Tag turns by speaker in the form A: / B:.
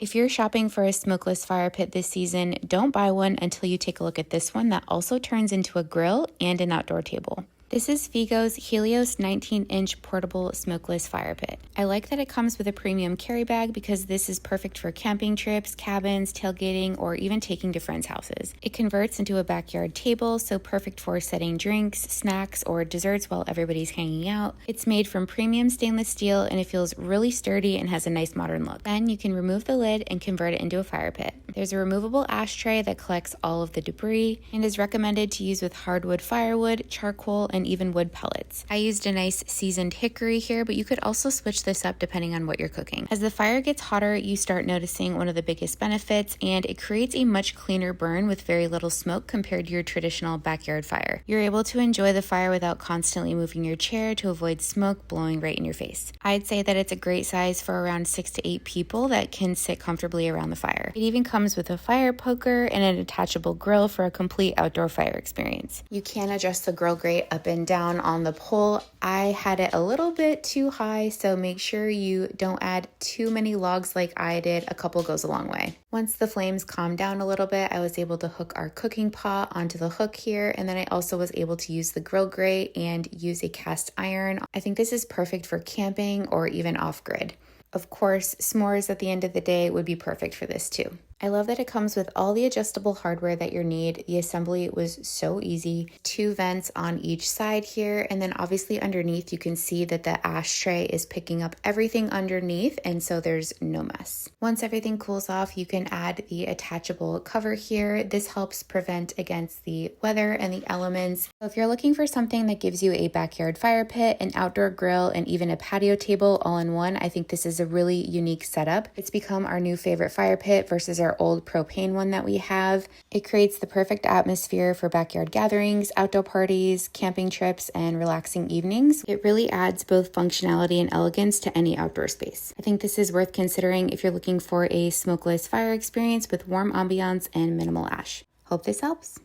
A: If you're shopping for a smokeless fire pit this season, don't buy one until you take a look at this one that also turns into a grill and an outdoor table. This is FIGO's HELIOS 19-inch portable smokeless fire pit. I like that it comes with a premium carry bag because this is perfect for camping trips, cabins, tailgating, or even taking to friends' houses. It converts into a backyard table, so perfect for setting drinks, snacks, or desserts while everybody's hanging out. It's made from premium stainless steel and it feels really sturdy and has a nice modern look. Then you can remove the lid and convert it into a fire pit. There's a removable ashtray that collects all of the debris and is recommended to use with hardwood firewood, charcoal, and even wood pellets. I used a nice seasoned hickory here, but you could also switch this up depending on what you're cooking. As the fire gets hotter, you start noticing one of the biggest benefits, and it creates a much cleaner burn with very little smoke compared to your traditional backyard fire. You're able to enjoy the fire without constantly moving your chair to avoid smoke blowing right in your face. I'd say that it's a great size for around 6 to 8 people that can sit comfortably around the fire. It even comes with a fire poker and an attachable grill for a complete outdoor fire experience. You can adjust the grill grate up and down on the pole. I had it a little bit too high, so make sure you don't add too many logs like I did. A couple goes a long way. Once the flames calmed down a little bit, I was able to hook our cooking pot onto the hook here, and then I also was able to use the grill grate and use a cast iron. I think this is perfect for camping or even off-grid. Of course, s'mores at the end of the day would be perfect for this too. I love that it comes with all the adjustable hardware that you need. The assembly was so easy. 2 vents on each side here, and then obviously underneath you can see that the ashtray is picking up everything underneath, and so there's no mess. Once everything cools off, you can add the attachable cover here. This helps prevent against the weather and the elements. So if you're looking for something that gives you a backyard fire pit, an outdoor grill, and even a patio table all in one, I think this is a really unique setup. It's become our new favorite fire pit versus our old propane one that we have. It creates the perfect atmosphere for backyard gatherings, outdoor parties, camping trips, and relaxing evenings. It really adds both functionality and elegance to any outdoor space. I think this is worth considering if you're looking for a smokeless fire experience with warm ambiance and minimal ash. Hope this helps.